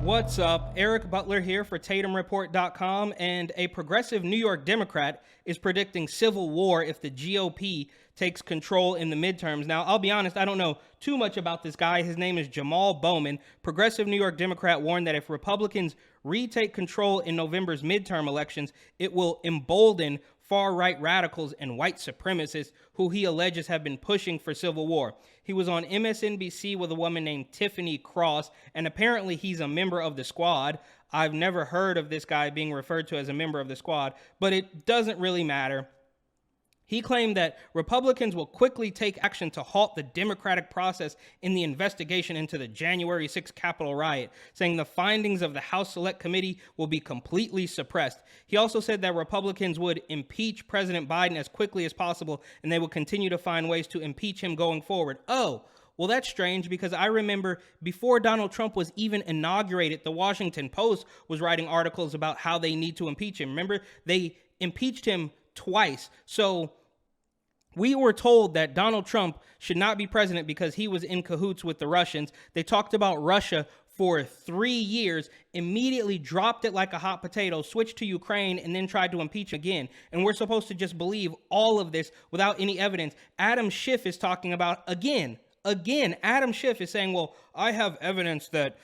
What's up? Eric Butler here for TatumReport.com, and a progressive New York Democrat is predicting civil war if the GOP takes control in the midterms. Now, I'll be honest, I don't know too much about this guy. His name is Jamal Bowman. Progressive New York Democrat warned that if Republicans retake control in November's midterm elections, it will embolden far-right radicals and white supremacists who he alleges have been pushing for civil war. He was on MSNBC with a woman named Tiffany Cross, and apparently he's a member of the squad. I've never heard of this guy being referred to as a member of the squad, but it doesn't really matter. He claimed that Republicans will quickly take action to halt the democratic process in the investigation into the January 6th Capitol riot, saying the findings of the House Select Committee will be completely suppressed. He also said that Republicans would impeach President Biden as quickly as possible, and they will continue to find ways to impeach him going forward. Oh, well, that's strange, because I remember before Donald Trump was even inaugurated, the Washington Post was writing articles about how they need to impeach him. Remember, they impeached him twice. So we were told that Donald Trump should not be president because he was in cahoots with the Russians. They talked about Russia for 3 years, immediately dropped it like a hot potato, switched to Ukraine, and then tried to impeach again. And we're supposed to just believe all of this without any evidence. Adam Schiff is talking about, again, Adam Schiff is saying, well, I have evidence that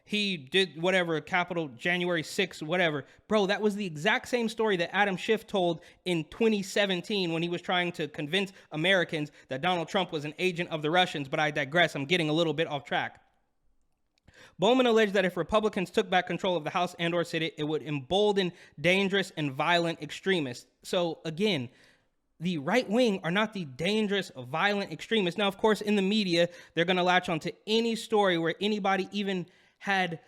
he did whatever, Capitol, January 6th, whatever. Bro, that was the exact same story that Adam Schiff told in 2017 when he was trying to convince Americans that Donald Trump was an agent of the Russians. But I digress. I'm getting a little bit off track. Bowman alleged that if Republicans took back control of the House and or Senate, it would embolden dangerous and violent extremists. So again, the right wing are not the dangerous, violent extremists. Now, of course, in the media, they're going to latch onto any story where anybody even had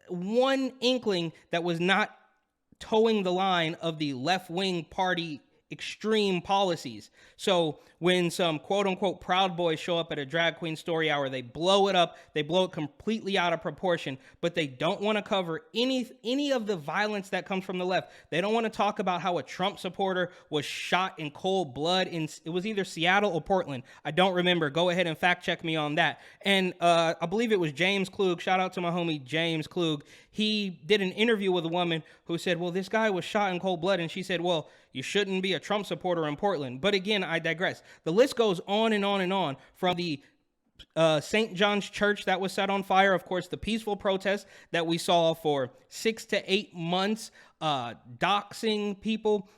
one inkling that was not towing the line of the left-wing party extreme policies. So when some quote-unquote Proud Boys show up at a drag queen story hour, they blow it up, they blow it completely out of proportion, but they don't want to cover any of the violence that comes from the left. They don't want to talk about how a Trump supporter was shot in cold blood it was either Seattle or Portland. I don't remember. Go ahead and fact check me on that. And I believe it was James Klug. Shout out to my homie James Klug. He did an interview with a woman who said, well, this guy was shot in cold blood. And she said, well, you shouldn't be a Trump supporter in Portland. But again, I digress. The list goes on and on and on, from the St. John's Church that was set on fire, of course, the peaceful protest that we saw for 6 to 8 months, doxing people,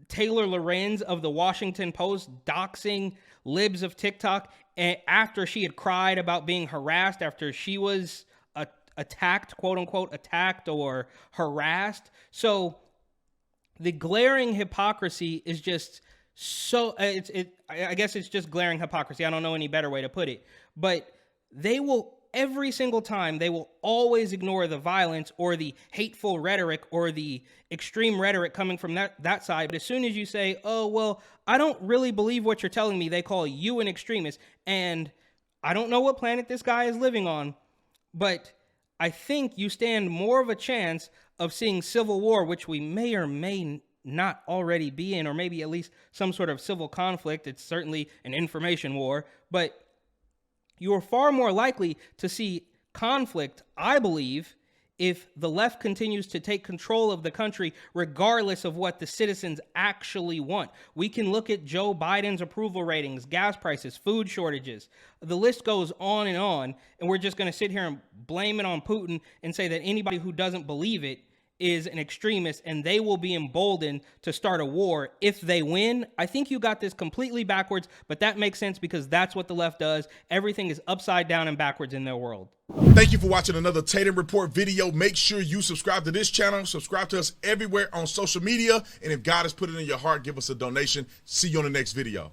Taylor Lorenz of the Washington Post doxing libs of TikTok after she had cried about being harassed, after she was attacked, quote unquote, attacked or harassed. So the glaring hypocrisy is just so, I guess it's just glaring hypocrisy. I don't know any better way to put it. But they will, every single time, they will always ignore the violence or the hateful rhetoric or the extreme rhetoric coming from that side. But as soon as you say, oh, well, I don't really believe what you're telling me, they call you an extremist. And I don't know what planet this guy is living on, but I think you stand more of a chance of seeing civil war, which we may or may not already be in, or maybe at least some sort of civil conflict. It's certainly an information war, but you are far more likely to see conflict, I believe, if the left continues to take control of the country, regardless of what the citizens actually want. We can look at Joe Biden's approval ratings, gas prices, food shortages. The list goes on, and we're just going to sit here and blame it on Putin and say that anybody who doesn't believe it is an extremist, and they will be emboldened to start a war if they win. I think you got this completely backwards, but that makes sense because that's what the left does. Everything is upside down and backwards in their world. Thank you for watching another Tatum Report video. Make sure you subscribe to this channel. Subscribe to us everywhere on social media. And if God has put it in your heart, give us a donation. See you on the next video.